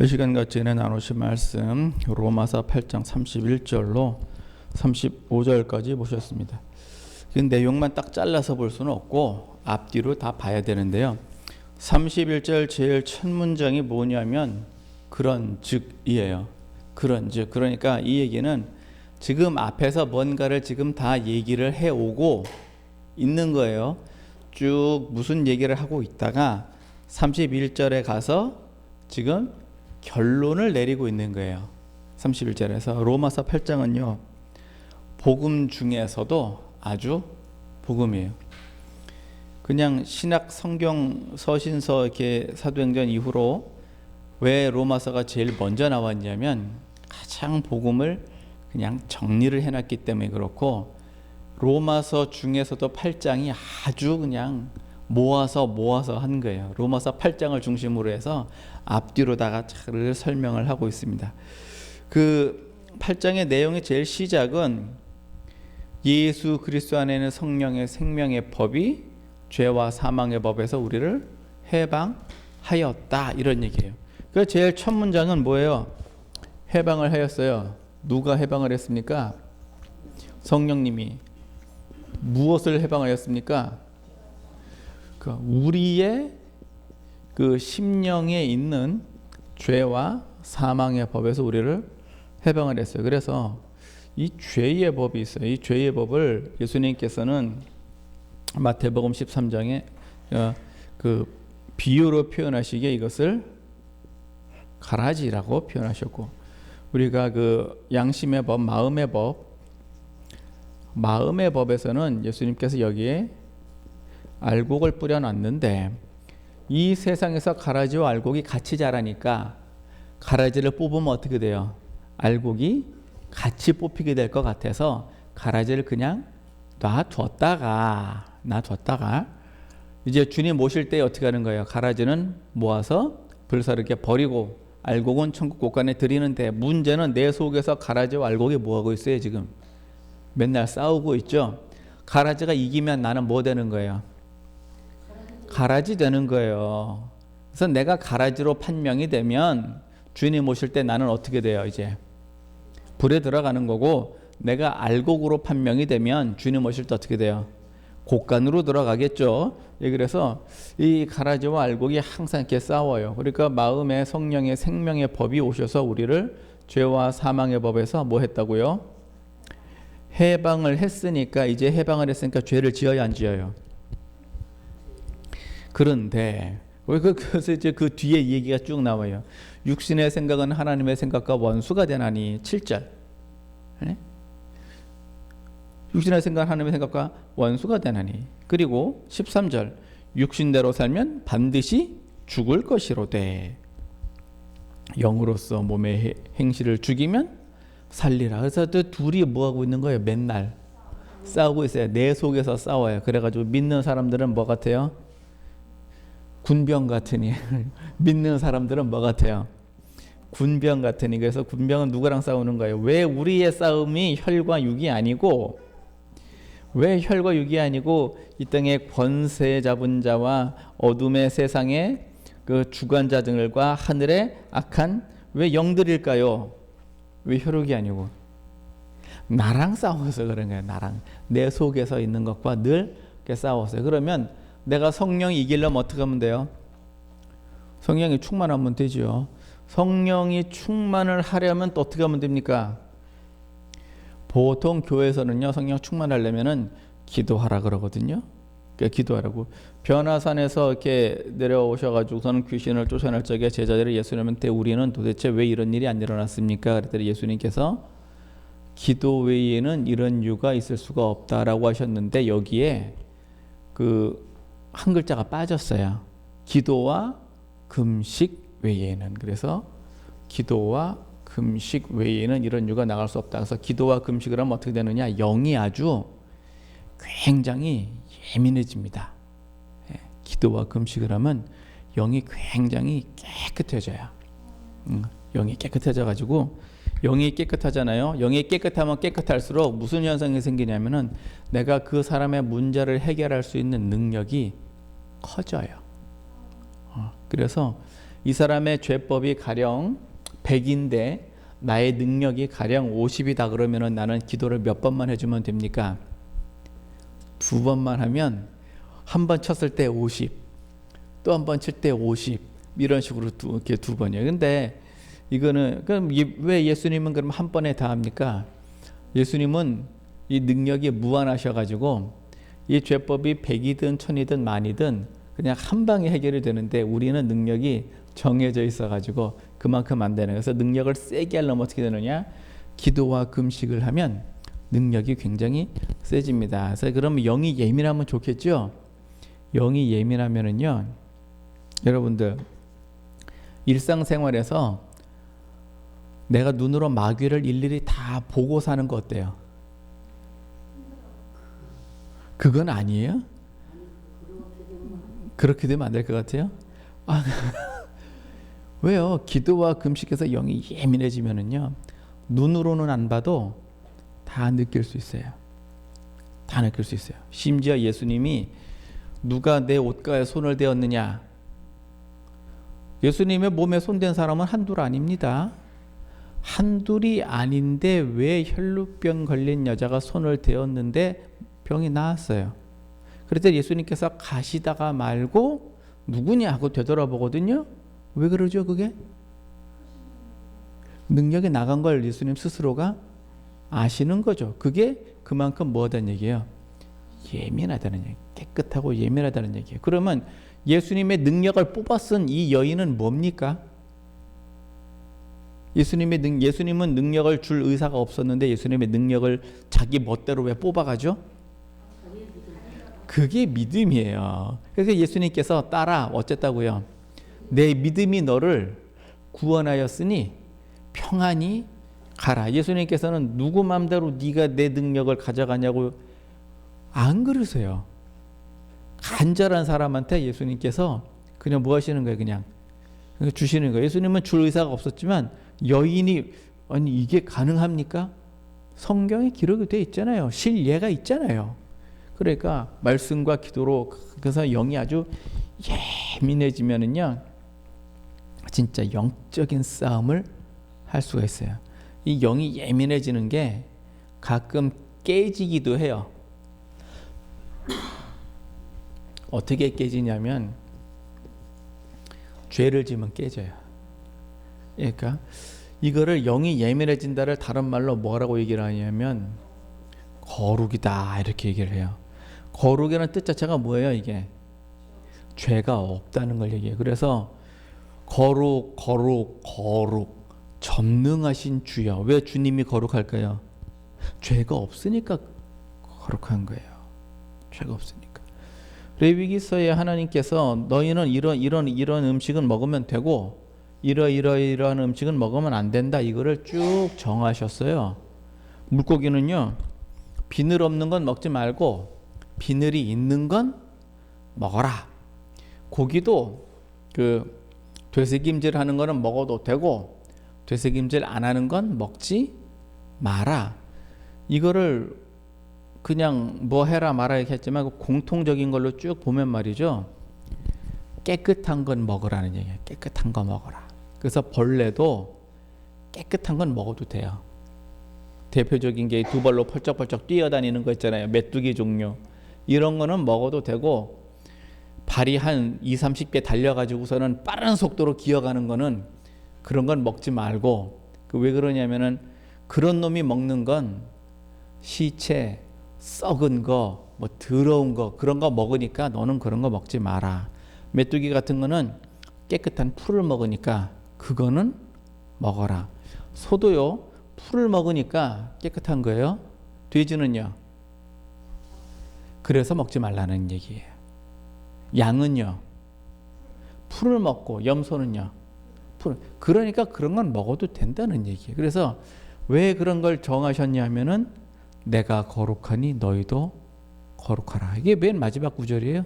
이 시간 같이 나누신 말씀 로마서 8장 31절로 35절까지 보셨습니다. 그 내용만 딱 잘라서 볼 수는 없고 앞뒤로 다 봐야 되는데요. 31절 제일 첫 문장이 뭐냐면 그런즉이에요. 그런즉, 그러니까 이 얘기는 지금 앞에서 뭔가를 지금 다 얘기를 해오고 있는 거예요. 쭉 무슨 얘기를 하고 있다가 31절에 가서 지금 결론을 내리고 있는 거예요. 31절에서 로마서 8장은요, 복음 중에서도 아주 복음이에요. 그냥 신약 성경 서신서 이렇게 사도행전 이후로 왜 로마서가 제일 먼저 나왔냐면 가장 복음을 그냥 정리를 해놨기 때문에 그렇고, 로마서 중에서도 8장이 아주 그냥 모아서 한 거예요. 로마서 8장을 중심으로 해서 앞뒤로다가 잘 설명을 하고 있습니다. 그 8장의 내용의 제일 시작은 예수 그리스도 안에는 성령의 생명의 법이 죄와 사망의 법에서 우리를 해방하였다, 이런 얘기예요. 그 제일 첫 문장은 뭐예요? 해방을 하였어요. 누가 해방을 했습니까? 성령님이. 무엇을 해방하였습니까? 우리의 그 심령에 있는 죄와 사망의 법에서 우리를 해방을 했어요. 그래서 이 죄의 법이 있어요. 이 죄의 법을 예수님께서는 마태복음 13장에 그 비유로 표현하시기에 이것을 가라지라고 표현하셨고, 우리가 그 양심의 법, 마음의 법에서는 예수님께서 여기에 알곡을 뿌려놨는데, 이 세상에서 가라지와 알곡이 같이 자라니까 가라지를 뽑으면 어떻게 돼요? 알곡이 같이 뽑히게 될 것 같아서 가라지를 그냥 놔뒀다가 이제 주님 오실 때 어떻게 하는 거예요? 가라지는 모아서 불사르게 버리고 알곡은 천국 곳간에 드리는데, 문제는 내 속에서 가라지와 알곡이 뭐하고 있어요? 지금 맨날 싸우고 있죠. 가라지가 이기면 나는 뭐 되는 거예요? 가라지 되는 거예요. 그래서 내가 가라지로 판명이 되면 주님 오실 때 나는 어떻게 돼요? 이제 불에 들어가는 거고, 내가 알곡으로 판명이 되면 주님 오실 때 어떻게 돼요? 곳간으로 들어가겠죠. 그래서 이 가라지와 알곡이 항상 이렇게 싸워요. 그러니까 마음의 성령의 생명의 법이 오셔서 우리를 죄와 사망의 법에서 뭐 했다고요? 해방을 했으니까, 이제 해방을 했으니까 죄를 지어야 안 지어요? 그런데 그래서 이제 그 뒤에 얘기가 쭉 나와요. 육신의 생각은 하나님의 생각과 원수가 되나니. 7절. 네? 육신의 생각은 하나님의 생각과 원수가 되나니. 그리고 13절. 육신대로 살면 반드시 죽을 것이로되 영으로서 몸의 행실을 죽이면 살리라. 그래서 또 둘이 뭐하고 있는 거예요? 맨날 싸우고 있어요. 내 속에서 싸워요. 그래가지고 믿는 사람들은 뭐 같아요? 군병 같으니. 믿는 사람들은 뭐 같아요? 군병 같으니. 그래서 군병은 누구랑 싸우는 거예요? 왜 우리의 싸움이 혈과 육이 아니고, 왜 혈과 육이 아니고 이 땅의 권세 잡은 자와 어둠의 세상의 그 주관자들과 하늘의 악한 왜 영들일까요? 왜 혈육이 아니고? 나랑 싸워서 그런 거예요. 나랑, 내 속에서 있는 것과 늘 이렇게 싸웠어요. 그러면 내가 성령이 이기려면 어떻게 하면 돼요? 성령이 충만하면 되죠. 성령이 충만을 하려면 또 어떻게 하면 됩니까? 보통 교회에서는요, 성령 충만하려면은 기도하라 그러거든요. 그러니까 기도하라고. 변화산에서 이렇게 내려오셔가지고서는 귀신을 쫓아낼 적에 제자들이 예수님한테 우리는 도대체 왜 이런 일이 안 일어났습니까? 그랬더니 예수님께서 기도 외에는 이런 이유가 있을 수가 없다라고 하셨는데, 여기에 그 한 글자가 빠졌어요. 기도와 금식 외에는. 그래서 기도와 금식 외에는 이런 이유가 나갈 수 없다. 그래서 기도와 금식을 하면 어떻게 되느냐? 영이 아주 굉장히 예민해집니다. 기도와 금식을 하면 영이 굉장히 깨끗해져요. 영이 깨끗해져 가지고, 영이 깨끗하잖아요. 영이 깨끗하면 깨끗할수록 무슨 현상이 생기냐면은 내가 그 사람의 문제를 해결할 수 있는 능력이 커져요. 그래서 이 사람의 죄법이 가령 100인데 나의 능력이 가령 50이다 그러면은 나는 기도를 몇 번만 해주면 됩니까? 2번만 하면 한 번 쳤을 때 50, 또 한 번 칠 때 50 이런 식으로 이렇게 2번이에요. 근데 이거는 그럼 왜 예수님은 그럼 한 번에 다 합니까? 예수님은 이 능력이 무한하셔가지고 이 죄법이 100이든 1000이든 만이든 그냥 한 방에 해결이 되는데 우리는 능력이 정해져 있어가지고 그만큼 안 되는. 그래서 능력을 세게 하려면 어떻게 되느냐? 기도와 금식을 하면 능력이 굉장히 세집니다. 그래서 그러면 영이 예민하면 좋겠죠? 영이 예민하면은요, 여러분들 일상생활에서 내가 눈으로 마귀를 일일이 다 보고 사는 거 어때요? 그건 아니에요? 그렇게 되면 안 될 것 같아요? 왜요? 기도와 금식에서 영이 예민해지면은요, 눈으로는 안 봐도 다 느낄 수 있어요. 다 느낄 수 있어요. 심지어 예수님이 누가 내 옷가에 손을 대었느냐? 예수님의 몸에 손댄 사람은 한둘 아닙니다. 한둘이 아닌데 왜 혈루병 걸린 여자가 손을 대었는데 병이 나았어요. 그래서 예수님께서 가시다가 말고 누구냐 하고 되돌아보거든요. 왜 그러죠 그게? 능력이 나간 걸 예수님 스스로가 아시는 거죠. 그게 그만큼 뭐하다는 얘기예요? 예민하다는 얘기. 깨끗하고 예민하다는 얘기예요. 그러면 예수님의 능력을 뽑아 쓴 이 여인은 뭡니까? 예수님은 능력을 줄 의사가 없었는데 예수님의 능력을 자기 멋대로 왜 뽑아가죠? 그게 믿음이에요. 그래서 예수님께서 따라 어쨌다고요? 내 믿음이 너를 구원하였으니 평안히 가라. 예수님께서는 누구 맘대로 네가 내 능력을 가져가냐고 안 그러세요. 간절한 사람한테 예수님께서 그냥 뭐 하시는 거예요? 그냥 주시는 거예요. 예수님은 줄 의사가 없었지만 여인이 아니 이게 가능합니까? 성경에 기록이 되어 있잖아요. 실예가 있잖아요. 그러니까 말씀과 기도로 그래서 영이 아주 예민해지면은요 진짜 영적인 싸움을 할 수가 있어요. 이 영이 예민해지는 게 가끔 깨지기도 해요. 어떻게 깨지냐면 죄를 지면 깨져요. 그러니까 이거를 영이 예민해진다를 다른 말로 뭐라고 얘기를 하냐면 거룩이다 이렇게 얘기를 해요. 거룩이라는 뜻 자체가 뭐예요? 이게 죄가 없다는 걸 얘기해요. 그래서 거룩 전능하신 주여. 왜 주님이 거룩할까요? 죄가 없으니까 거룩한 거예요. 죄가 없으니까. 레위기서에 하나님께서 너희는 이런 음식은 먹으면 되고 이러한 음식은 먹으면 안 된다. 이거를 쭉 정하셨어요. 물고기는요. 비늘 없는 건 먹지 말고 비늘이 있는 건 먹어라. 고기도 그 되새김질 하는 거는 먹어도 되고 되새김질 안 하는 건 먹지 마라. 이거를 그냥 뭐 해라 마라 이렇게 했지만 공통적인 걸로 쭉 보면 말이죠. 깨끗한 건 먹으라는 얘기예요. 깨끗한 거 먹어라. 그래서 벌레도 깨끗한 건 먹어도 돼요. 대표적인 게 두 발로 펄쩍펄쩍 뛰어다니는 거 있잖아요. 메뚜기 종류. 이런 거는 먹어도 되고 발이 한 20-30배 달려가지고서는 빠른 속도로 기어가는 거는 그런 건 먹지 말고 왜 그러냐면은 그런 놈이 먹는 건 시체, 썩은 거, 뭐 더러운 거 그런 거 먹으니까 너는 그런 거 먹지 마라. 메뚜기 같은 거는 깨끗한 풀을 먹으니까 그거는 먹어라. 소도요 풀을 먹으니까 깨끗한 거예요. 돼지는요 그래서 먹지 말라는 얘기예요. 양은요 풀을 먹고 염소는요 풀. 그러니까 그런 건 먹어도 된다는 얘기예요. 그래서 왜 그런 걸 정하셨냐면은 내가 거룩하니 너희도 거룩하라. 이게 맨 마지막 구절이에요.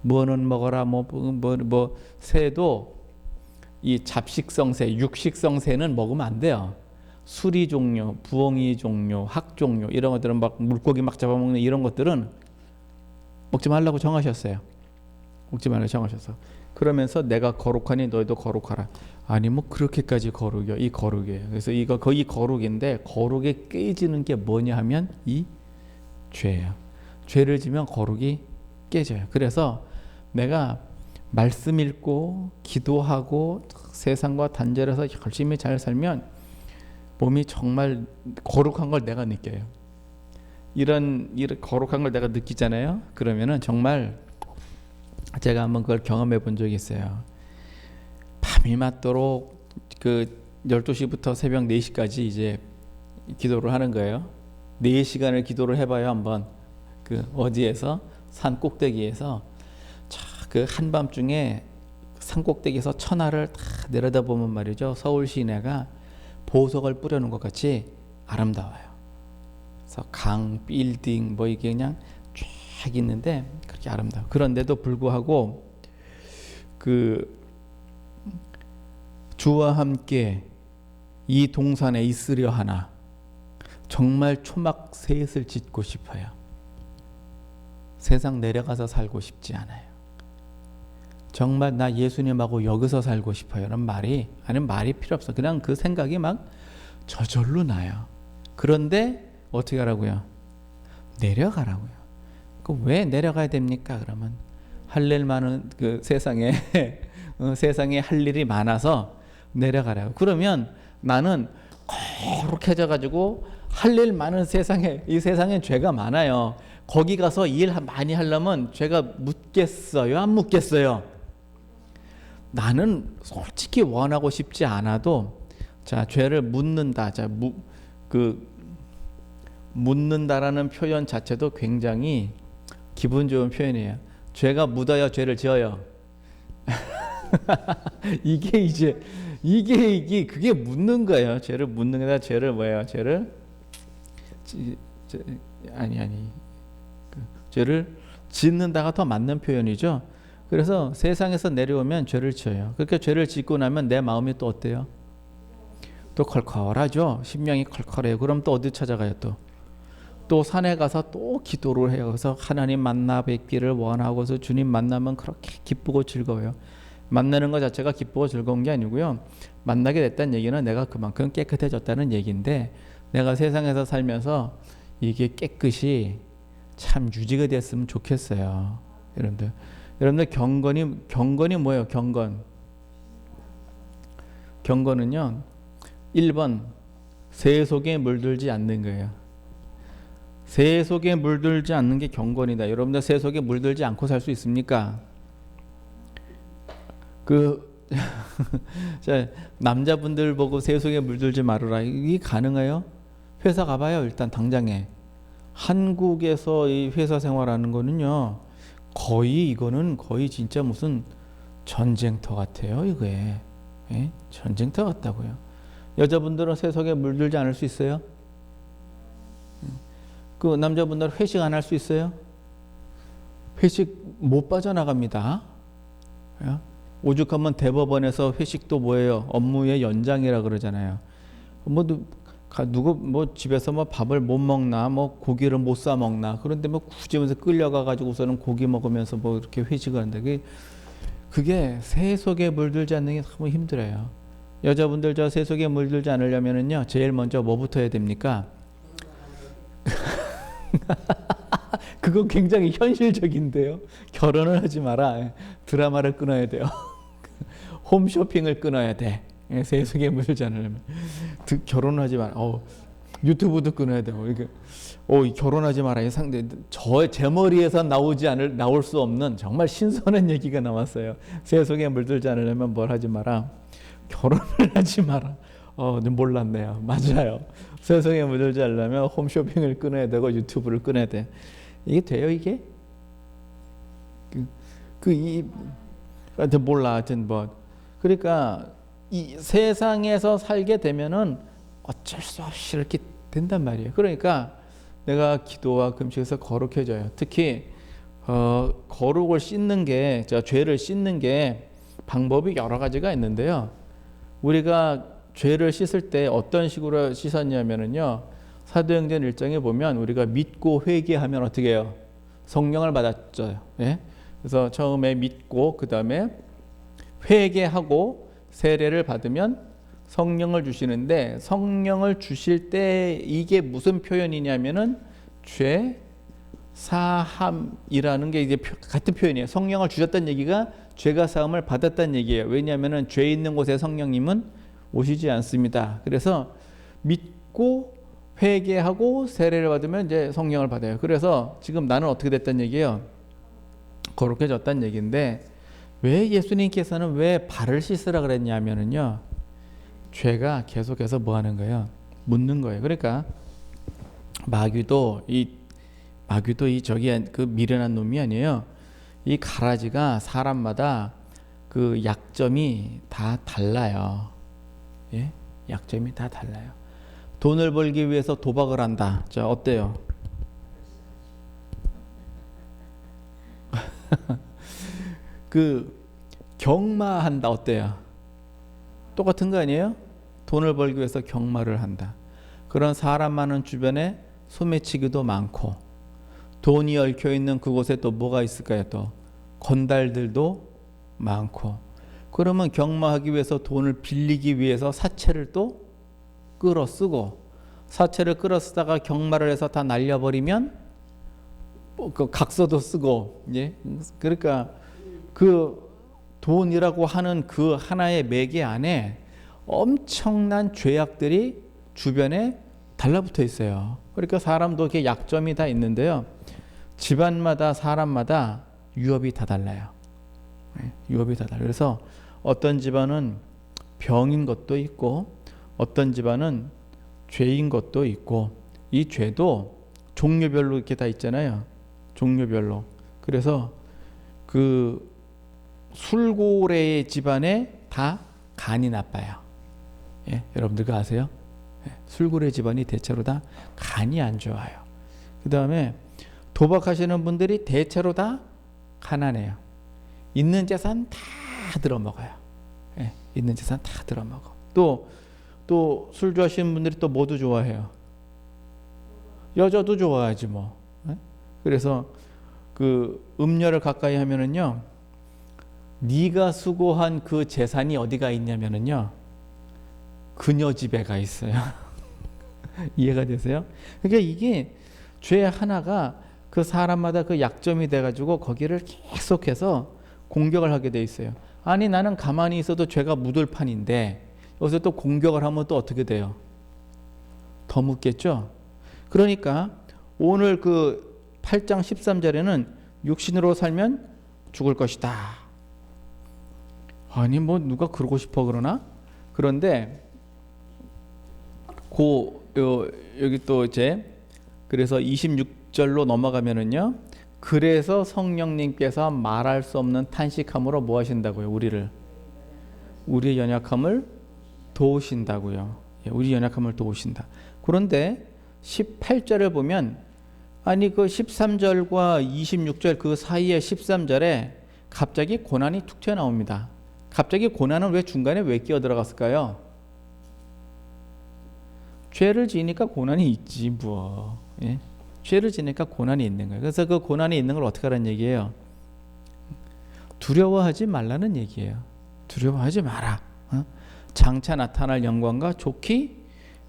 뭐는 먹어라. 뭐 새도 이 잡식성새, 육식성새는 먹으면 안 돼요. 수리 종류, 부엉이 종류, 학 종류 이런 것들은 막 물고기 막 잡아먹는 이런 것들은 먹지 말라고 정하셨어요. 먹지 말라고 정하셨어. 그러면서 내가 거룩하니 너희도 거룩하라. 아니 뭐 그렇게까지 거룩이요? 이 거룩이에요. 그래서 이거 거의 거룩인데 거룩에 깨지는 게 뭐냐 하면 이 죄예요. 죄를 지면 거룩이 깨져요. 그래서 내가 말씀 읽고 기도하고 세상과 단절해서 열심히 잘 살면 몸이 정말 거룩한 걸 내가 느껴요. 이런 거룩한 걸 내가 느끼잖아요. 그러면은 정말 제가 한번 그걸 경험해 본 적이 있어요. 밤이 맞도록 그 12시부터 새벽 4시까지 이제 기도를 하는 거예요. 4시간을 기도를 해봐요. 한번 그 어디에서 산 꼭대기에서 그 한밤중에 산 꼭대기에서 천하를 다 내려다보면 말이죠. 서울 시내가 보석을 뿌려놓은 것 같이 아름다워요. 그래서 강, 빌딩 뭐 이게 그냥 쫙 있는데 그렇게 아름다워. 그런데도 불구하고 그 주와 함께 이 동산에 있으려 하나 정말 초막 셋을 짓고 싶어요. 세상 내려가서 살고 싶지 않아요. 정말 나 예수님하고 여기서 살고 싶어요. 라는 말이 필요 없어. 그냥 그 생각이 막 저절로 나요. 그런데 어떻게 하라고요? 내려가라고요. 왜 내려가야 됩니까? 그러면 할 일 많은 그 세상에 세상에 할 일이 많아서 내려가라고. 그러면 나는 거룩해져 가지고 할 일 많은 세상에 이 세상에 죄가 많아요. 거기 가서 일 많이 하려면 죄가 묻겠어요? 안 묻겠어요? 나는 솔직히 원하고 싶지 않아도 자 죄를 묻는다. 자 묻는다라는 표현 자체도 굉장히 기분 좋은 표현이에요. 죄가 묻어요, 죄를 지어요. 이게 그게 묻는 거예요. 죄를 묻는 거다. 죄를 뭐예요? 죄를 죄를 짓는다가 더 맞는 표현이죠. 그래서 세상에서 내려오면 죄를 지어요. 그렇게 죄를 짓고 나면 내 마음이 또 어때요? 또 컬컬하죠. 심령이 컬컬해요. 그럼 또 어디 찾아가요? 또 산에 가서 또 기도를 해요. 그래서 하나님 만나 뵙기를 원하고서 주님 만나면 그렇게 기쁘고 즐거워요. 만나는 것 자체가 기쁘고 즐거운 게 아니고요. 만나게 됐다는 얘기는 내가 그만큼 깨끗해졌다는 얘기인데 내가 세상에서 살면서 이게 깨끗이 참 유지가 됐으면 좋겠어요. 여러분들 경건이 뭐예요? 경건은요. 1번 새 속에 물들지 않는 거예요. 새 속에 물들지 않는 게 경건이다. 여러분들 새 속에 물들지 않고 살 수 있습니까? 남자분들 보고 새 속에 물들지 말아라. 이게 가능해요? 회사 가봐요. 일단 당장에. 한국에서 이 회사 생활하는 거는요. 이거는 거의 진짜 무슨 전쟁터 같아요. 이게. 예? 전쟁터 같다고요. 여자분들은 새 속에 물들지 않을 수 있어요? 그 남자분들은 회식 안 할 수 있어요? 회식 못 빠져나갑니다. 오죽하면 대법원에서 회식도 뭐예요? 업무의 연장이라 그러잖아요. 누구 집에서 밥을 못 먹나, 고기를 못 사 먹나. 그런데 굳이 끌려가 가지고서는 고기 먹으면서 이렇게 회식을 한다. 그게 새 속에 물들지 않는 게 너무 힘들어요. 여자분들 저 새 속에 물들지 않으려면은요, 제일 먼저 뭐부터 해야 됩니까? 그거 굉장히 현실적인데요. 결혼을 하지 마라. 드라마를 끊어야 돼요. 홈쇼핑을 끊어야 돼. 새 속에 물들지 않으려면. 결혼을 하지 마라. 유튜브도 끊어야 돼요. 결혼하지 마라. 제 머리에서 나올 수 없는 정말 신선한 얘기가 나왔어요. 새 속에 물들지 않으려면 뭘 하지 마라. 결혼을 하지 마라. 몰랐네요. 맞아요. 새 속에 물들지 않으려면 홈쇼핑을 끊어야 되고 유튜브를 끊어야 돼. 이게 돼요, 이게? 몰라. 하여튼 그러니까 이 세상에서 살게 되면은 어쩔 수 없이 이렇게 된단 말이에요. 그러니까 내가 기도와 금식에서 거룩해져요. 특히 거룩을 씻는 게, 죄를 씻는 게 방법이 여러 가지가 있는데요. 우리가 죄를 씻을 때 어떤 식으로 씻었냐면은요. 사도행전 1장에 보면 우리가 믿고 회개하면 어떻게 해요? 성령을 받았죠. 예? 그래서 처음에 믿고 그 다음에 회개하고 세례를 받으면 성령을 주시는데, 성령을 주실 때 이게 무슨 표현이냐면은 죄 사함이라는 게 이제 같은 표현이에요. 성령을 주셨다는 얘기가 죄가 사함을 받았다는 얘기예요. 왜냐하면은 죄 있는 곳에 성령님은 오시지 않습니다. 그래서 믿고 회개하고 세례를 받으면 이제 성령을 받아요. 그래서 지금 나는 어떻게 됐다는 얘기예요? 거룩해졌다는 얘기인데, 왜 예수님께서는 왜 발을 씻으라 그랬냐면은요, 죄가 계속해서 뭐 하는 거예요? 묻는 거예요. 그러니까 마귀도 이 저기 그 미련한 놈이 아니에요. 이 가라지가 사람마다 그 약점이 다 달라요. 예? 약점이 다 달라요. 돈을 벌기 위해서 도박을 한다. 자, 어때요? 그 경마한다. 어때요? 똑같은 거 아니에요? 돈을 벌기 위해서 경마를 한다. 그런 사람 많은 주변에 소매치기도 많고, 돈이 얽혀 있는 그곳에 또 뭐가 있을까요? 또 건달들도 많고. 그러면 경마하기 위해서 돈을 빌리기 위해서 사채를 또 끌어쓰고, 사채를 끌어쓰다가 경마를 해서 다 날려버리면 그 각서도 쓰고, 예? 그러니까 그 돈이라고 하는 그 하나의 매개 안에 엄청난 죄악들이 주변에 달라붙어 있어요. 그러니까 사람도 이렇게 약점이 다 있는데요. 집안마다 사람마다 유업이 다 달라요. 유업이 다 달라요. 그래서 어떤 집안은 병인 것도 있고, 어떤 집안은 죄인 것도 있고, 이 죄도 종류별로 이렇게 다 있잖아요. 종류별로. 그래서 그 술고래의 집안에 다 간이 나빠요. 예, 여러분들 그거 아세요? 예, 술고래 집안이 대체로 다 간이 안 좋아요. 그 다음에 도박하시는 분들이 대체로 다 가난해요. 있는 재산 다 들어먹어요. 예, 있는 재산 다 들어먹어. 또 술 좋아하시는 분들이 또 뭐도 좋아해요? 여자도 좋아하지 뭐. 예? 그래서 그 음녀를 가까이 하면은요, 네가 수고한 그 재산이 어디가 있냐면은요, 그녀 집에 가 있어요. 이해가 되세요? 그러니까 이게 죄 하나가 그 사람마다 그 약점이 돼가지고 거기를 계속해서 공격을 하게 돼 있어요. 아니 나는 가만히 있어도 죄가 묻을 판인데 여기서 또 공격을 하면 또 어떻게 돼요? 더 묻겠죠? 그러니까 오늘 그 8장 13절에는 육신으로 살면 죽을 것이다. 아니 뭐 누가 그러고 싶어 그러나? 그런데 여기 또 이제 그래서 26절로 넘어가면은요, 그래서 성령님께서 말할 수 없는 탄식함으로 뭐 하신다고요? 우리의 연약함을 도우신다고요. 우리 연약함을 도우신다. 그런데 18절을 보면, 아니 그 13절과 26절 그 사이에 13절에 갑자기 고난이 툭 튀어나옵니다. 갑자기 고난은 왜 중간에 왜 끼어 들어갔을까요? 죄를 지으니까 고난이 있지 뭐. 예? 죄를 지으니까 고난이 있는 거예요. 그래서 그 고난이 있는 걸 어떻게 하라는 얘기예요? 두려워하지 말라는 얘기예요. 두려워하지 마라. 장차 나타날 영광과 좋게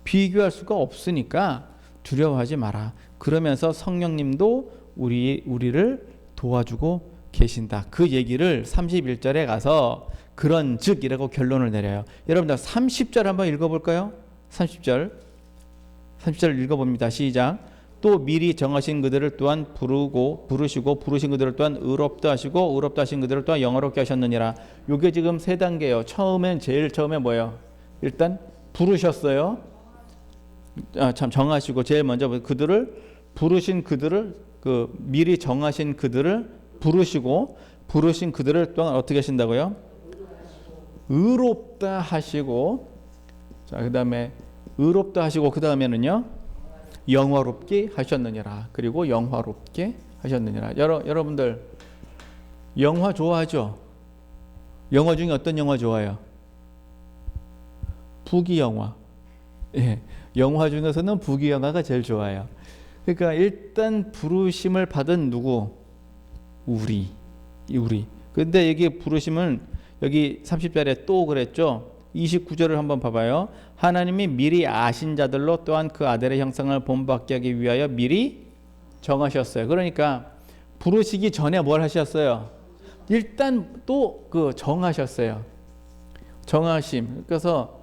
비교할 수가 없으니까 두려워하지 마라. 그러면서 성령님도 우리를 도와주고 계신다. 그 얘기를 31절에 가서 그런 즉이라고 결론을 내려요. 여러분들 30절 한번 읽어볼까요? 30절 읽어봅니다. 시작. 또 미리 정하신 그들을 또한 부르시고 부르신 그들을 또한 의롭다 하시고 의롭다 하신 그들을 또한 영화롭게 하셨느니라. 이게 지금 세 단계예요. 제일 처음에 뭐예요? 일단 부르셨어요. 정하시고 제일 먼저 부르신 그들을 그 미리 정하신 그들을 부르시고 부르신 그들을 또한 어떻게 하신다고요? 의롭다 하시고, 자 그다음에 의롭다 하시고 그 다음에는요, 영화롭게 하셨느니라. 그리고 영화롭게 하셨느니라. 여러분들 영화 좋아하죠? 영화 중에 어떤 영화 좋아해요? 부귀영화. 예, 영화 중에서는 부귀영화가 제일 좋아요. 그러니까 일단 부르심을 받은 누구? 우리. 근데 이게 부르심은 여기 30절에 또 그랬죠. 29절을 한번 봐봐요. 하나님이 미리 아신 자들로 또한 그 아들의 형상을 본받게 하기 위하여 미리 정하셨어요. 그러니까 부르시기 전에 뭘 하셨어요? 일단 또 그 정하셨어요. 정하심. 그래서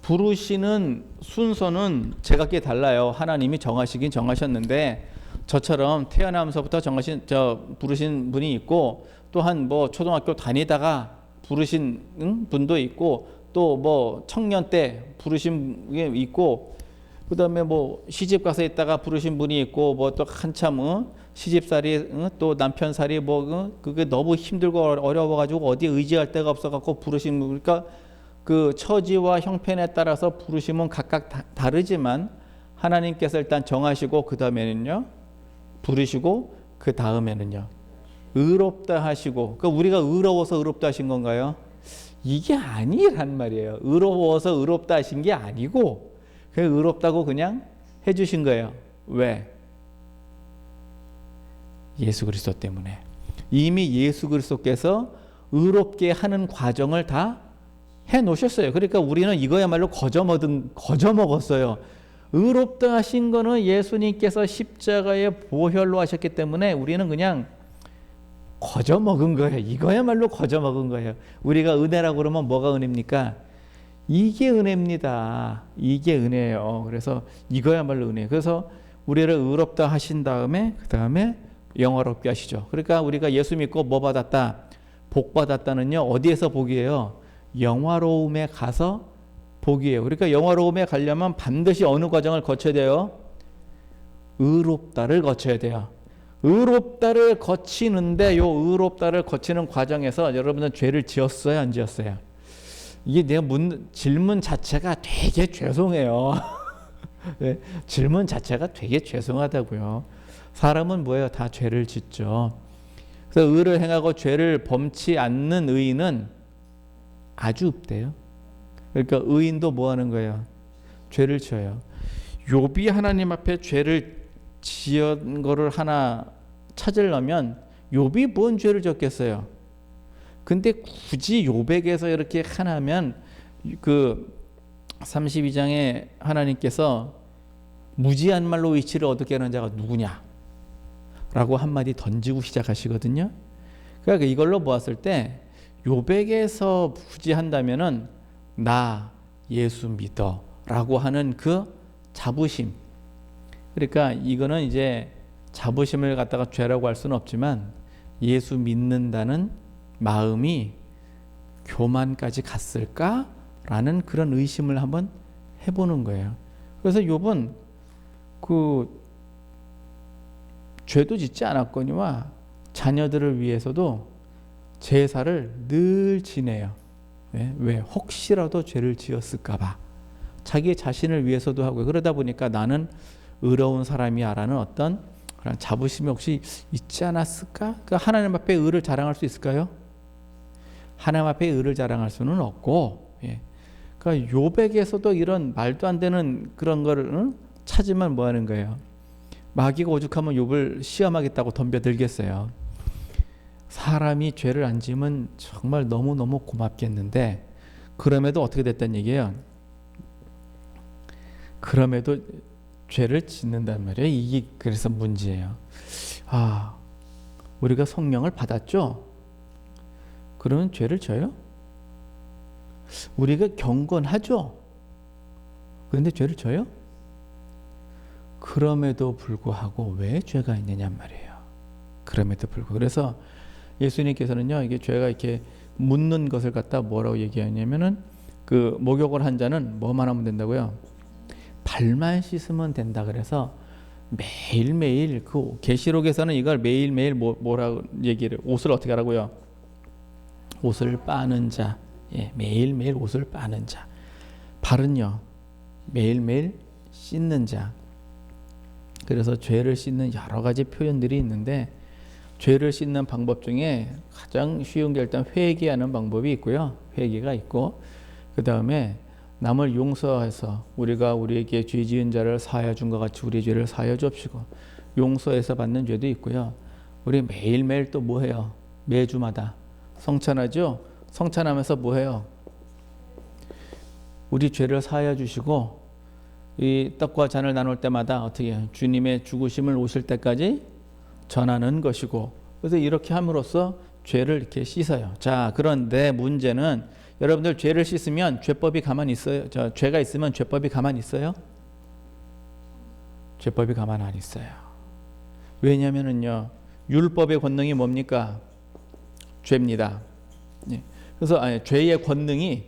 부르시는 순서는 제각기 달라요. 하나님이 정하시긴 정하셨는데 저처럼 태어나면서부터 부르신 분이 있고, 또한 뭐 초등학교 다니다가 부르신 분도 있고, 또 뭐 청년 때 부르신 게 있고, 그다음에 뭐 시집 가서 있다가 부르신 분이 있고, 뭐 또 한참 시집살이 또 남편살이 그게 너무 힘들고 어려워가지고 어디 의지할 데가 없어갖고 부르신 분. 그러니까 그 처지와 형편에 따라서 부르심은 각각 다르지만 하나님께서 일단 정하시고 그 다음에는요 부르시고 그 다음에는요 의롭다 하시고. 그러니까 우리가 의로워서 의롭다 하신 건가요? 이게 아니란 말이에요. 의로워서 의롭다 하신 게 아니고 그냥 의롭다고 그냥 해주신 거예요. 왜? 예수 그리스도 때문에. 이미 예수 그리스도께서 의롭게 하는 과정을 다 해놓으셨어요. 그러니까 우리는 이거야말로 거저 먹었어요. 의롭다 하신 거는 예수님께서 십자가에 보혈로 하셨기 때문에 우리는 그냥 거저 먹은 거예요. 이거야말로 거저 먹은 거예요. 우리가 은혜라고 그러면 뭐가 은혜입니까? 이게 은혜입니다. 이게 은혜예요. 그래서 이거야말로 은혜예요. 그래서 우리를 의롭다 하신 다음에 그 다음에 영화롭게 하시죠. 그러니까 우리가 예수 믿고 뭐 받았다? 복 받았다는요. 어디에서 복이에요? 영화로움에 가서 복이에요. 그러니까 영화로움에 가려면 반드시 어느 과정을 거쳐야 돼요? 의롭다를 거쳐야 돼요. 의롭다를 거치는데 요 의롭다를 거치는 과정에서 여러분은 죄를 지었어요? 안 지었어요? 이게 내가 질문 자체가 되게 죄송해요. 네, 질문 자체가 되게 죄송하다고요. 사람은 뭐예요? 다 죄를 짓죠. 그래서 의를 행하고 죄를 범치 않는 의인은 아주 없대요. 그러니까 의인도 뭐 하는 거예요? 죄를 지어요. 욥이 하나님 앞에 죄를 지은 거를 하나 찾으려면 욥이 뭔 죄를 졌겠어요? 근데 굳이 욥에게서 이렇게 하나면 그 32장에 하나님께서 무지한 말로 의치를 어둡게 하는 자가 누구냐? 라고 한마디 던지고 시작하시거든요. 그러니까 이걸로 보았을 때 욥에게서 굳이 한다면은 나 예수 믿어 라고 하는 그 자부심. 그러니까 이거는 이제 자부심을 갖다가 죄라고 할 수는 없지만 예수 믿는다는 마음이 교만까지 갔을까라는 그런 의심을 한번 해보는 거예요. 그래서 욥은 그 죄도 짓지 않았거니와 자녀들을 위해서도 제사를 늘 지내요. 왜? 혹시라도 죄를 지었을까봐. 자기 자신을 위해서도 하고요. 그러다 보니까 나는 의로운 사람이야라는 어떤 그런 자부심이 혹시 있지 않았을까? 그러니까 하나님 앞에 의를 자랑할 수 있을까요? 하나님 앞에 의를 자랑할 수는 없고, 그러니까 욥에게서도 이런 말도 안 되는 그런 거를 찾으면 뭐 하는 거예요? 마귀가 오죽하면 욥을 시험하겠다고 덤벼들겠어요. 사람이 죄를 안 지으면 정말 너무너무 고맙겠는데 그럼에도 어떻게 됐다는 얘기예요? 그럼에도 죄를 짓는단 말이에요. 이게 그래서 문제예요. 우리가 성령을 받았죠? 그러면 죄를 져요? 우리가 경건하죠? 그런데 죄를 져요? 그럼에도 불구하고 왜 죄가 있느냐 말이에요. 그럼에도 불구하고. 그래서 예수님께서는요, 이게 죄가 이렇게 묻는 것을 갖다 뭐라고 얘기하냐면은 그 목욕을 한 자는 뭐만 하면 된다고요? 발만 씻으면 된다. 그래서 매일매일 그 계시록에서는 이걸 매일매일 뭐라고 얘기를, 옷을 어떻게 하라고요? 옷을 빠는 자. 매일매일 옷을 빠는 자. 발은요, 매일매일 씻는 자. 그래서 죄를 씻는 여러 가지 표현들이 있는데 죄를 씻는 방법 중에 가장 쉬운 게 일단 회개하는 방법이 있고요. 회개가 있고, 그 다음에 남을 용서해서 우리가 우리에게 죄 지은 자를 사하여 준 것 같이 우리 죄를 사하여 줍시고, 용서해서 받는 죄도 있고요. 우리 매일매일 또 뭐 해요? 매주마다 성찬하죠. 성찬하면서 뭐해요? 우리 죄를 사하여 주시고 이 떡과 잔을 나눌 때마다 어떻게 해요? 주님의 죽으심을 오실 때까지 전하는 것이고, 그래서 이렇게 함으로써 죄를 이렇게 씻어요. 자, 그런데 문제는 여러분들 죄를 씻으면 죄법이 가만히 있어요? 죄가 있으면 죄법이 가만히 있어요? 죄법이 가만히 안 있어요. 왜냐하면은요, 율법의 권능이 뭡니까? 죄입니다. 그래서 죄의 권능이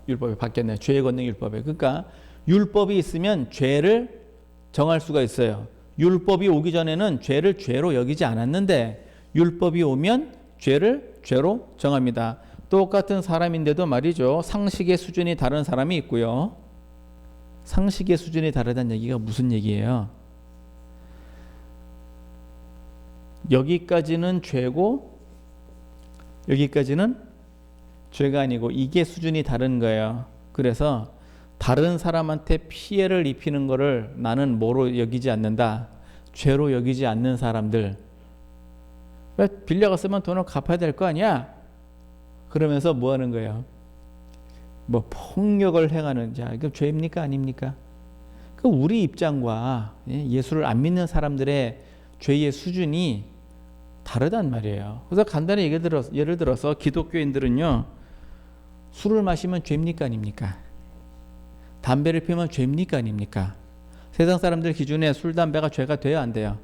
율법에 바뀌었네요. 죄의 권능이 율법에. 그러니까 율법이 있으면 죄를 정할 수가 있어요. 율법이 오기 전에는 죄를 죄로 여기지 않았는데 율법이 오면 죄를 죄로 정합니다. 똑같은 사람인데도 말이죠. 상식의 수준이 다른 사람이 있고요. 상식의 수준이 다르다는 얘기가 무슨 얘기예요? 여기까지는 죄고 여기까지는 죄가 아니고 이게 수준이 다른 거예요. 그래서 다른 사람한테 피해를 입히는 거를 나는 뭐로 여기지 않는다. 죄로 여기지 않는 사람들. 왜 빌려갔으면 돈을 갚아야 될 거 아니야? 그러면서 뭐 하는 거예요? 뭐 폭력을 행하는 자, 이거 죄입니까 아닙니까? 그 우리 입장과 예수를 안 믿는 사람들의 죄의 수준이 다르단 말이에요. 그래서 간단히 예를 들어서 기독교인들은요, 술을 마시면 죄입니까 아닙니까? 담배를 피우면 죄입니까 아닙니까? 세상 사람들 기준에 술, 담배가 죄가 돼요 안 돼요?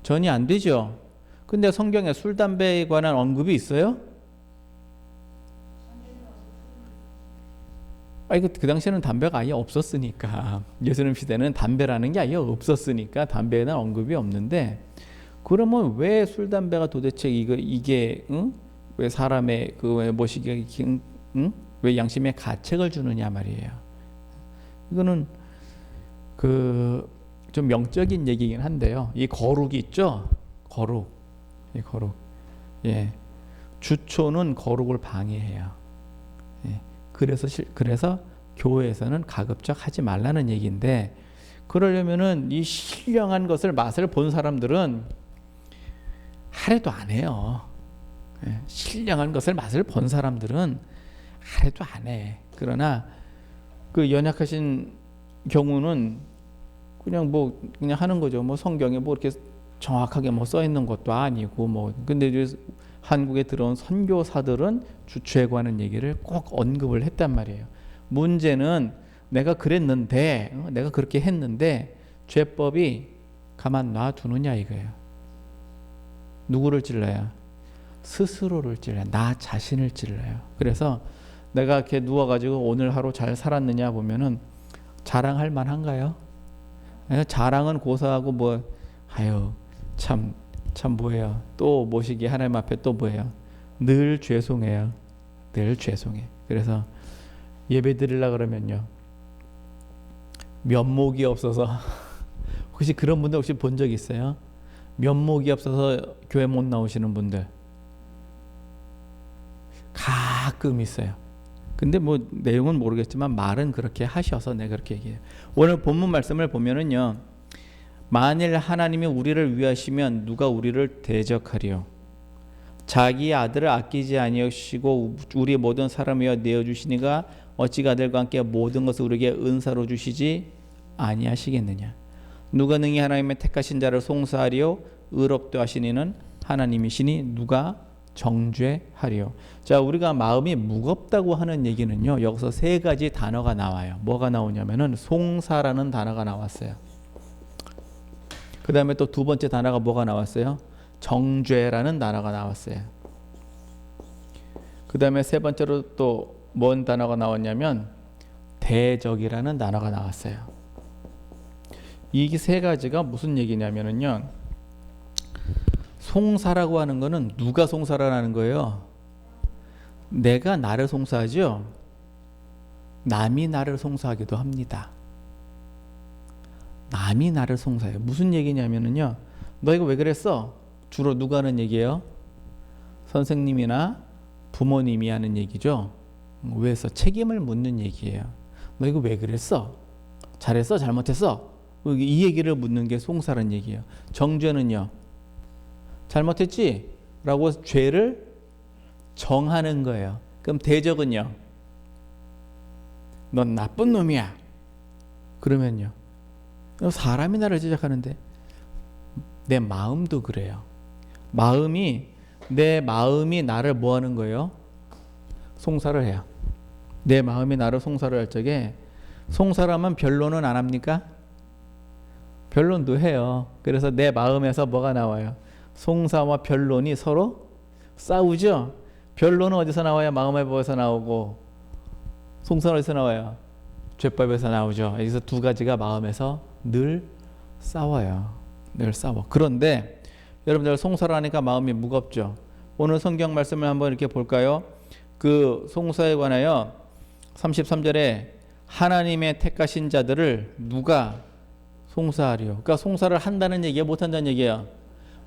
전혀 안 되죠. 근데 성경에 술, 담배에 관한 언급이 있어요? 그 당시에는 담배가 아예 없었으니까, 예수님 시대는 담배라는 게 아예 없었으니까 담배에 대한 언급이 없는데, 그러면 왜 술, 담배가 도대체 이게 응? 왜 사람의 그 뭐시기에 응? 왜 양심에 가책을 주느냐 말이에요. 이거는 그 좀 영적인 얘기긴 한데요. 이 거룩이 있죠. 거룩, 이 거룩. 예, 주초는 거룩을 방해해요. 예, 그래서 교회에서는 가급적 하지 말라는 얘기인데, 그러려면은 이 신령한 것을 맛을 본 사람들은 하래도 안 해요. 예, 신령한 것을 맛을 본 사람들은 하래도 안 해. 그러나 그 연약하신 경우는 그냥 하는 거죠. 뭐 성경에 뭐 이렇게 정확하게 뭐 써 있는 것도 아니고 뭐. 근데 한국에 들어온 선교사들은 주처에 관한 얘기를 꼭 언급을 했단 말이에요. 문제는 내가 그랬는데, 내가 그렇게 했는데 죄법이 가만 놔두느냐 이거예요. 누구를 찔러요? 스스로를 찔러요. 나 자신을 찔러요. 그래서 내가 이렇게 누워가지고 오늘 하루 잘 살았느냐 보면은 자랑할 만한가요? 자랑은 고사하고 뭐, 참 뭐예요? 또 모시기 하나님 앞에 또 뭐예요? 늘 죄송해요. 늘 죄송해. 그래서 예배 드리려고 그러면요, 면목이 없어서 혹시 그런 분들 혹시 본 적 있어요? 면목이 없어서 교회 못 나오시는 분들 가끔 있어요. 근데 뭐 내용은 모르겠지만 말은 그렇게 하셔서 내가 그렇게 얘기해요. 오늘 본문 말씀을 보면은요, 만일 하나님이 우리를 위하시면 누가 우리를 대적하리요? 자기 아들을 아끼지 아니하시고 우리 모든 사람이여 내어 주시니가 어찌 아들과 함께 모든 것을 우리에게 은사로 주시지 아니하시겠느냐? 누가 능히 하나님의 택하신 자를 송사하리요? 의롭다 하시니는 하나님이시니 누가 정죄하리요? 자, 우리가 마음이 무겁다고 하는 얘기는요, 여기서 세 가지 단어가 나와요. 뭐가 나오냐면은 송사라는 단어가 나왔어요. 그 다음에 또 두 번째 단어가 뭐가 나왔어요? 정죄라는 단어가 나왔어요. 그 다음에 세 번째로 또 뭔 단어가 나왔냐면 대적이라는 단어가 나왔어요. 이 세 가지가 무슨 얘기냐면은요, 송사라고 하는 거는 누가 송사라는 거예요? 내가 나를 송사하죠. 남이 나를 송사하기도 합니다. 남이 나를 송사해요. 무슨 얘기냐면은요, 너 이거 왜 그랬어? 주로 누가 하는 얘기예요? 선생님이나 부모님이 하는 얘기죠. 왜 했어? 책임을 묻는 얘기예요. 너 이거 왜 그랬어? 잘했어? 잘못했어? 이 얘기를 묻는 게 송사라는 얘기예요. 정죄는요, 잘못했지? 라고 죄를 정하는 거예요. 그럼 대적은요? 넌 나쁜 놈이야. 그러면요? 사람이 나를 제작하는데 내 마음도 그래요. 내 마음이 나를 뭐 하는 거예요? 송사를 해요. 내 마음이 나를 송사를 할 적에 송사라면 변론은 안 합니까? 변론도 해요. 그래서 내 마음에서 뭐가 나와요? 송사와 변론이 서로 싸우죠. 변론은 어디서 나와요? 마음의 법에서 나오고 송사는 어디서 나와요? 죄법에서 나오죠. 여기서 두 가지가 마음에서 늘 싸워요. 늘 싸워. 그런데 여러분들 송사를 하니까 마음이 무겁죠. 오늘 성경 말씀을 한번 이렇게 볼까요? 그 송사에 관하여 33절에 하나님의 택하신 자들을 누가 송사하리요. 그러니까 송사를 한다는 얘기야, 못한다는 얘기야?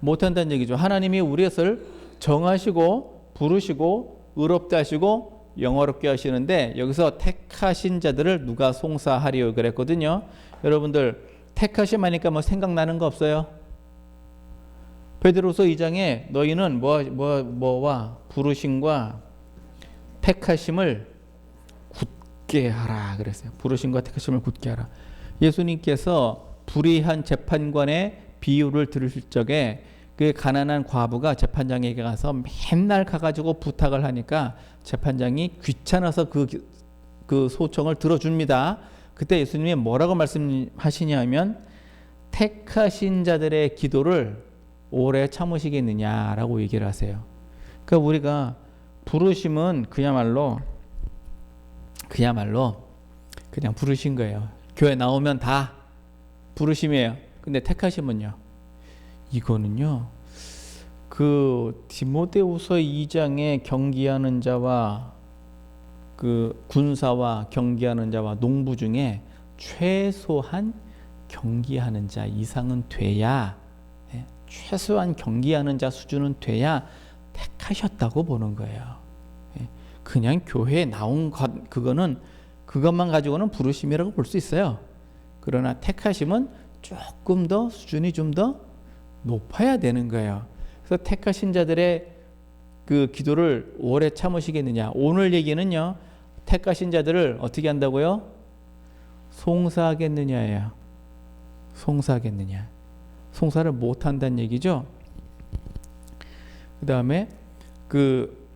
못한다는 얘기죠. 하나님이 우리 것을 정하시고 부르시고 의롭게 하시고 영화롭게 하시는데 여기서 택하신 자들을 누가 송사하리요 그랬거든요. 여러분들 택하심 하니까 뭐 생각나는 거 없어요? 베드로서 2장에 너희는 뭐와 부르심과 택하심을 굳게 하라 그랬어요. 부르심과 택하심을 굳게 하라. 예수님께서 불의한 재판관의 비유를 들으실 적에 그 가난한 과부가 재판장에게 가서 맨날 가가지고 부탁을 하니까 재판장이 귀찮아서 그 소청을 들어줍니다. 그때 예수님이 뭐라고 말씀하시냐면 택하신 자들의 기도를 오래 참으시겠느냐라고 얘기를 하세요. 그러니까 우리가 부르심은 그야말로 그냥 부르신 거예요. 교회 나오면 다 부르심이에요. 근데 택하심은요? 이거는요. 그 디모데후서 2장에 경기하는 자와 그 군사와 경기하는 자와 농부 중에 최소한 경기하는 자 이상은 돼야, 최소한 경기하는 자 수준은 돼야 택하셨다고 보는 거예요. 그냥 교회에 나온 것, 그것만 가지고는 부르심이라고 볼 수 있어요. 그러나 택하심은 조금 더 수준이 좀 더 높아야 되는 거예요. 그래서 택하신 자들의 그 기도를 오래 참으시겠느냐. 오늘 얘기는요, 택하신 자들을 어떻게 한다고요? 송사하겠느냐예요. 송사하겠느냐. 송사를 못 한다는 얘기죠. 그 다음에 그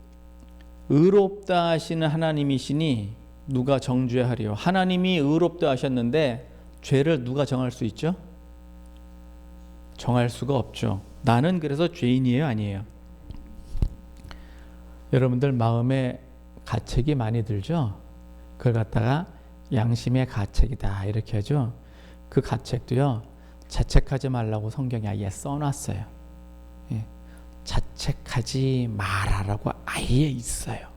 의롭다 하시는 하나님이시니 누가 정죄하리요. 하나님이 의롭다 하셨는데 죄를 누가 정할 수 있죠? 정할 수가 없죠. 나는 그래서 죄인이에요, 아니에요? 여러분들 마음에 가책이 많이 들죠? 그걸 갖다가 양심의 가책이다 이렇게 하죠. 그 가책도요, 자책하지 말라고 성경에 아예 써놨어요. 자책하지 마라라고 아예 있어요.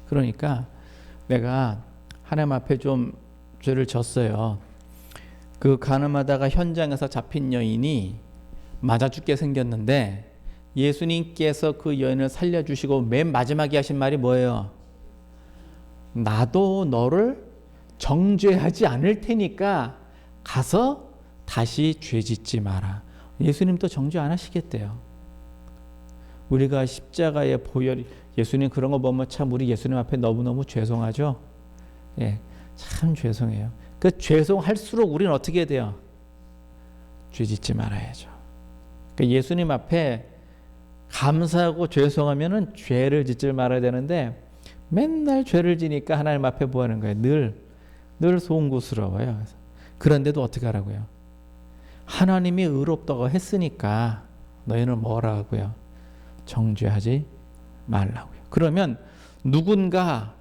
그러니까 내가 하나님 앞에 좀 죄를 졌어요. 그 가늠하다가 현장에서 잡힌 여인이 맞아 죽게 생겼는데 예수님께서 그 여인을 살려주시고 맨 마지막에 하신 말이 뭐예요? 나도 너를 정죄하지 않을 테니까 가서 다시 죄 짓지 마라. 예수님도 정죄 안 하시겠대요. 우리가 십자가의 보혈, 예수님 그런 거 보면 참 우리 예수님 앞에 너무너무 죄송하죠. 참 죄송해요. 그 죄송할수록 우리는 어떻게 해야 돼요? 죄 짓지 말아야죠. 그러니까 예수님 앞에 감사하고 죄송하면은 죄를 짓지 말아야 되는데 맨날 죄를 지니까 하나님 앞에 뭐 하는 거예요? 늘 송구스러워요. 그런데도 어떻게 하라고요? 하나님이 의롭다고 했으니까 너희는 뭐라 하고요? 정죄하지 말라고요. 그러면 누군가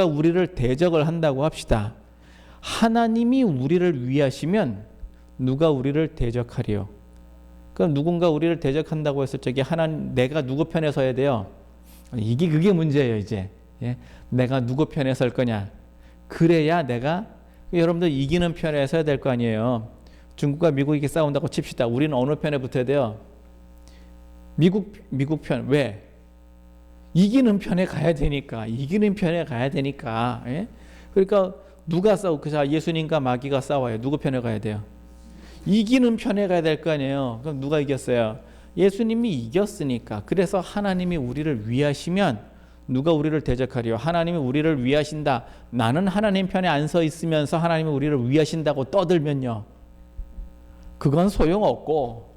우리를 대적을 한다고 합시다. 하나님이 우리를 위하시면 누가 우리를 대적하리요? 그럼 누군가 우리를 대적한다고 했을 적에 내가 누구 편에 서야 돼요? 그게 문제예요, 이제. 내가 누구 편에 설 거냐? 그래야 내가, 여러분들 이기는 편에 서야 될 거 아니에요. 중국과 미국이 이렇게 싸운다고 칩시다. 우리는 어느 편에 붙어야 돼요? 미국 편. 왜? 이기는 편에 가야 되니까. 그러니까 누가 싸우고, 예수님과 마귀가 싸워요. 누구 편에 가야 돼요? 이기는 편에 가야 될 거 아니에요. 그럼 누가 이겼어요? 예수님이 이겼으니까. 그래서 하나님이 우리를 위하시면 누가 우리를 대적하리요? 하나님이 우리를 위하신다. 나는 하나님 편에 안 서 있으면서 하나님이 우리를 위하신다고 떠들면요, 그건 소용없고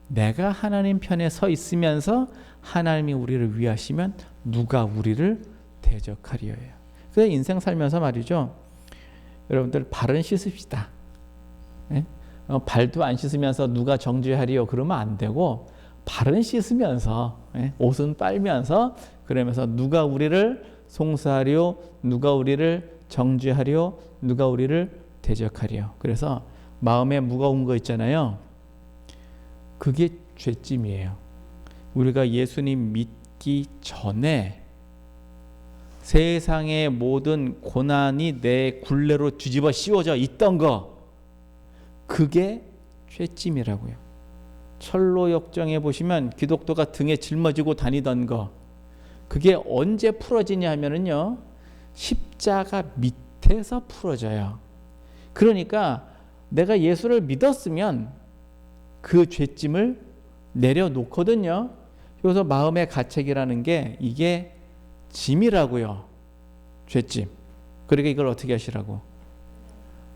내가 하나님 편에 서 있으면서 하나님이 우리를 위하시면 누가 우리를 대적하리요예요. 그래서 인생 살면서 말이죠, 여러분들 발은 씻읍시다. 예? 발도 안 씻으면서 누가 정죄하리요 그러면 안 되고, 발은 씻으면서, 예? 옷은 빨면서, 그러면서 누가 우리를 송사하리요, 누가 우리를 정죄하리요, 누가 우리를 대적하리요. 그래서 마음에 무거운 거 있잖아요, 그게 죄짐이에요. 우리가 예수님 믿기 전에 세상의 모든 고난이 내 굴레로 뒤집어 씌워져 있던 거, 그게 죄짐이라고요. 철로 역정에 보시면 기독도가 등에 짊어지고 다니던 거, 그게 언제 풀어지냐 하면은요, 십자가 밑에서 풀어져요. 그러니까 내가 예수를 믿었으면 그 죄짐을 내려놓거든요. 그래서 마음의 가책이라는 게 이게 짐이라고요. 죄짐. 그러니까 이걸 어떻게 하시라고?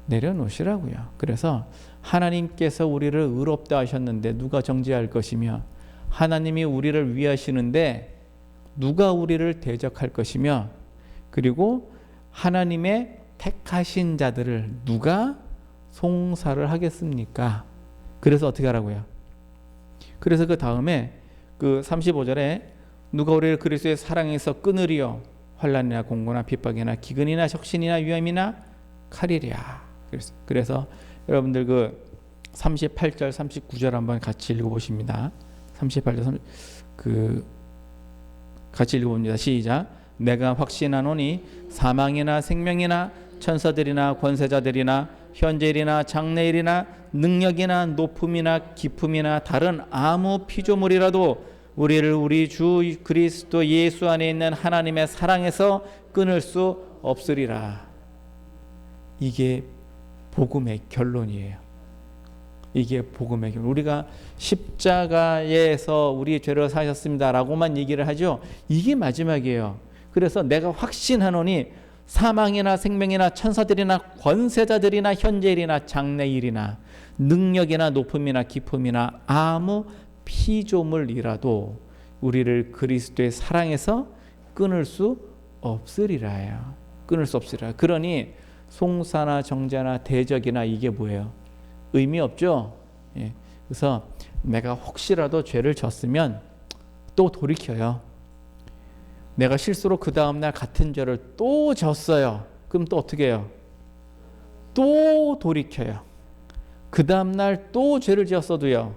내려놓으시라고요. 그래서 하나님께서 우리를 의롭다 하셨는데 누가 정죄할 것이며, 하나님이 우리를 위하시는데 누가 우리를 대적할 것이며, 그리고 하나님의 택하신 자들을 누가 송사를 하겠습니까? 그래서 어떻게 하라고요? 그래서 그 다음에 그 35절에 누가 우리를 그리스도의 사랑에서 끊으리요? 환난이나 공고나 핍박이나 기근이나 적신이나 위험이나 칼이랴. 그래서 여러분들 그 38절 39절 한번 같이 읽어보십니다. 38절 같이 읽어봅니다. 시작. 내가 확신하노니 사망이나 생명이나 천사들이나 권세자들이나 현재일이나 장래일이나 능력이나 높음이나 깊음이나 다른 아무 피조물이라도 우리를 우리 주 그리스도 예수 안에 있는 하나님의 사랑에서 끊을 수 없으리라. 이게 복음의 결론이에요. 이게 복음의 결론. 우리가 십자가에서 우리의 죄를 사셨습니다라고만 얘기를 하죠. 이게 마지막이에요. 그래서 내가 확신하노니 사망이나 생명이나 천사들이나 권세자들이나 현재일이나 장래일이나 능력이나 높음이나 깊음이나 아무 피조물이라도 우리를 그리스도의 사랑에서 끊을 수 없으리라요. 끊을 수 없으리라. 그러니 송사나 정죄나 대적이나 이게 뭐예요? 의미 없죠. 예. 그래서 내가 혹시라도 죄를 졌으면 또 돌이켜요. 내가 실수로 그 다음날 같은 죄를 또 졌어요. 그럼 또 어떻게 해요? 또 돌이켜요. 그 다음날 또 죄를 지었어도요,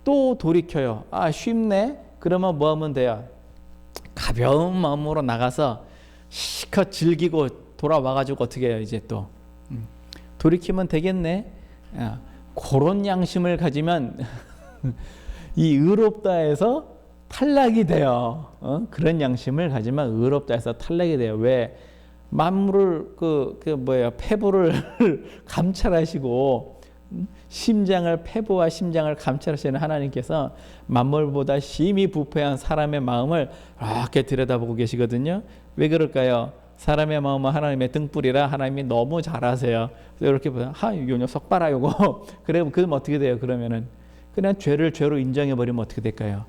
또 돌이켜요. 아, 쉽네? 그러면 뭐 하면 돼요? 가벼운 마음으로 나가서 실컷 즐기고 돌아와가지고 어떻게 해요? 이제 또 돌이키면 되겠네. 그런 양심을 가지면 이 의롭다에서 탈락이 돼요. 그런 양심을 가지면 의롭다에서 탈락이 돼요. 왜? 만물을 폐부를 감찰하시고 심장을, 폐부와 심장을 감찰하시는 하나님께서 만물보다 심히 부패한 사람의 마음을 이렇게 들여다보고 계시거든요. 왜 그럴까요? 사람의 마음은 하나님의 등불이라 하나님이 너무 잘 아세요. 이렇게 보면 요 녀석 봐라 요거. 그럼 어떻게 돼요? 그러면은 그냥 죄를 죄로 인정해 버리면 어떻게 될까요?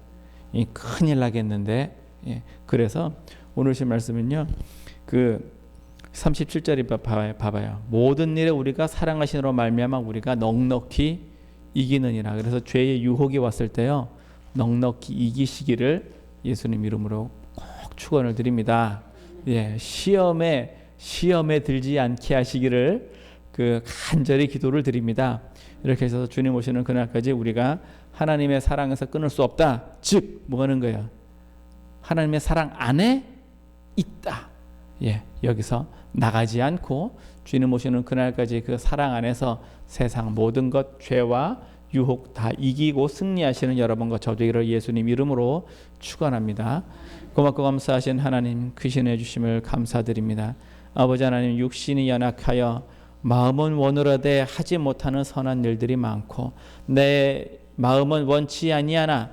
큰일 나겠는데. 예. 그래서 오늘 신 말씀은요, 그 37절이 봐봐요. 모든 일에 우리가 사랑하시느로 말미암아 우리가 넉넉히 이기느니라. 그래서 죄의 유혹이 왔을 때요, 넉넉히 이기시기를 예수님 이름으로 꼭 축원을 드립니다. 예, 시험에 들지 않게 하시기를 간절히 기도를 드립니다. 이렇게 해서 주님 오시는 그날까지 우리가 하나님의 사랑에서 끊을 수 없다. 즉, 뭐 하는 거예요? 하나님의 사랑 안에 있다. 예, 여기서 나가지 않고 주님 오시는 그날까지 그 사랑 안에서 세상 모든 것, 죄와 유혹 다 이기고 승리하시는 여러분과 저 되기를 예수님 이름으로 축원합니다. 고맙고 감사하신 하나님, 귀신해 주심을 감사드립니다. 아버지 하나님, 육신이 연약하여 마음은 원으로되 하지 못하는 선한 일들이 많고 내 마음은 원치 아니하나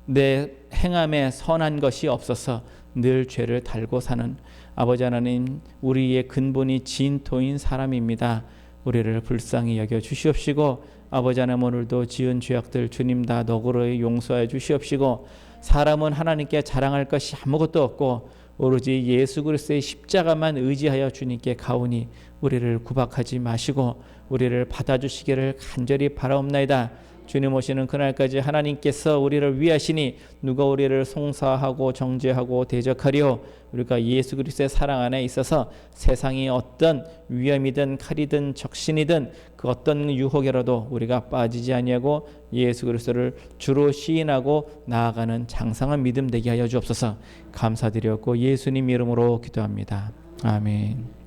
내 행함에 선한 것이 없어서 늘 죄를 달고 사는 아버지 하나님, 우리의 근본이 진토인 사람입니다. 우리를 불쌍히 여겨 주시옵시고 아버지 하나님, 오늘도 지은 죄악들 주님 다 너그러이 용서해 주시옵시고 사람은 하나님께 자랑할 것이 아무것도 없고 오로지 예수 그리스도의 십자가만 의지하여 주님께 가오니 우리를 구박하지 마시고 우리를 받아주시기를 간절히 바라옵나이다. 주님 오시는 그날까지 하나님께서 우리를 위하시니 누가 우리를 송사하고 정죄하고 대적하리요. 우리가 예수 그리스도의 사랑 안에 있어서 세상이 어떤 위험이든 칼이든 적신이든 그 어떤 유혹이라도 우리가 빠지지 아니하고 예수 그리스도를 주로 시인하고 나아가는 장성한 믿음 되게 하여 주옵소서. 감사드렸고 예수님 이름으로 기도합니다. 아멘.